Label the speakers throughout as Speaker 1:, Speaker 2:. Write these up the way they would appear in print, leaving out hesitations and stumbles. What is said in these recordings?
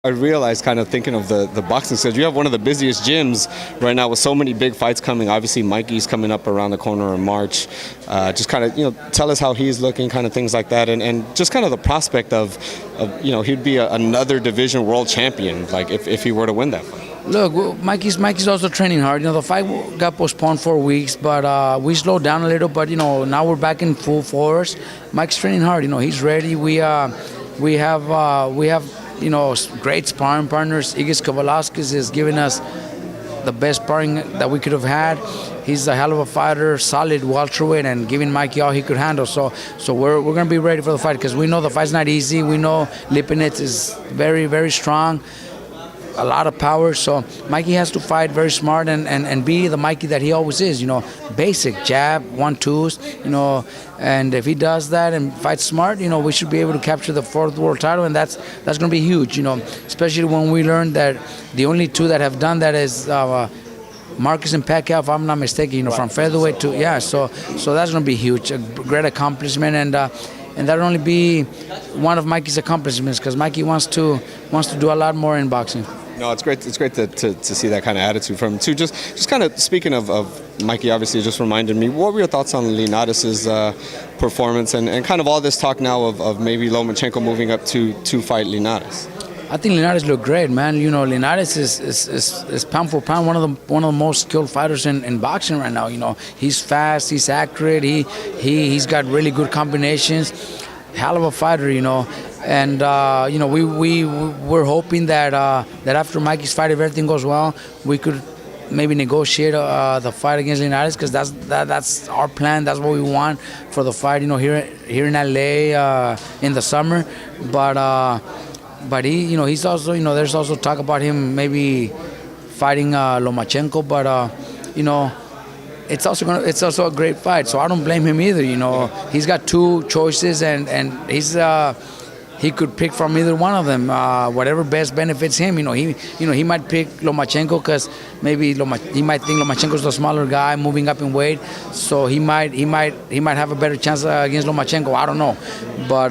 Speaker 1: I realized, kind of thinking of the boxing schedule, you have one of the busiest gyms right now with so many big fights coming. Obviously, Mikey's coming up around the corner in March. Just kind of, tell us how he's looking, kind of things like that, and just kind of the prospect of he'd be another division world champion, like if he were to win that fight.
Speaker 2: Look, Mikey's also training hard. The fight got postponed 4 weeks, but we slowed down a little. But now we're back in full force. Mike's training hard. He's ready. We have great sparring partners. Igis Kovalevskis is giving us the best sparring that we could have had. He's a hell of a fighter, solid welterweight, and giving Mikey all he could handle. So we're going to be ready for the fight because we know the fight's not easy. We know Lipinets is very, very strong. A lot of power, so Mikey has to fight very smart and be the Mikey that he always is. Basic jab, 1-2s. And if he does that and fights smart, we should be able to capture the 4th world title, and that's going to be huge. Especially when we learned that the only 2 that have done that is Marcus and Pacquiao, if I'm not mistaken. From featherweight to So that's going to be huge, a great accomplishment, and that'll only be one of Mikey's accomplishments because Mikey wants to do a lot more in boxing.
Speaker 1: No, it's great. It's great to see that kind of attitude from him too. Just kind of speaking of Mikey, obviously, just reminded me. What were your thoughts on Linares' performance and kind of all this talk now of maybe Lomachenko moving up to fight Linares?
Speaker 2: I think Linares looked great, man. Linares is pound for pound one of the most skilled fighters in boxing right now. He's fast, he's accurate, he's got really good combinations. Hell of a fighter, And we're hoping that after Mikey's fight, if everything goes well, we could maybe negotiate the fight against Linares because that's our plan. That's what we want for the fight. Here in LA in the summer, but he's also there's also talk about him maybe fighting Lomachenko, but it's also a great fight, so I don't blame him either. He's got 2 choices, and he could pick from either one of them, whatever best benefits him. He might pick Lomachenko because maybe he might think Lomachenko's the smaller guy moving up in weight, so he might have a better chance against Lomachenko. I don't know, but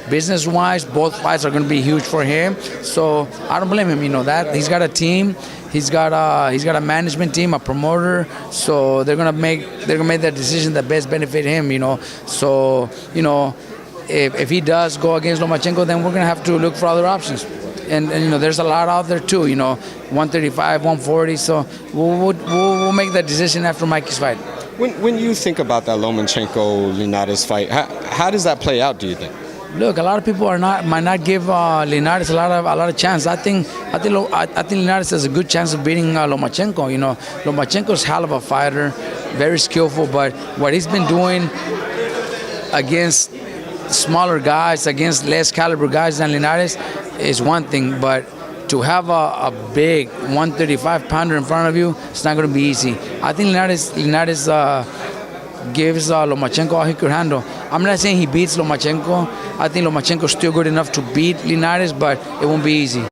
Speaker 2: business-wise, both fights are going to be huge for him. So I don't blame him. That he's got a team. He's got a management team, a promoter, so they're gonna make that decision that best benefit him. So if he does go against Lomachenko, then we're gonna have to look for other options. And there's a lot out there too. 135, 140. So we'll make that decision after Mikey's fight.
Speaker 1: When you think about that Lomachenko Linares fight, how does that play out? Do you think?
Speaker 2: Look, a lot of people might not give Linares a lot of chance. I think Linares has a good chance of beating Lomachenko. Lomachenko's hell of a fighter, very skillful, but what he's been doing against smaller guys, against less caliber guys than Linares is one thing, but to have a big 135-pounder in front of you, it's not going to be easy. I think Linares gives Lomachenko all he could handle. I'm not saying he beats Lomachenko. I think Lomachenko's still good enough to beat Linares, but it won't be easy.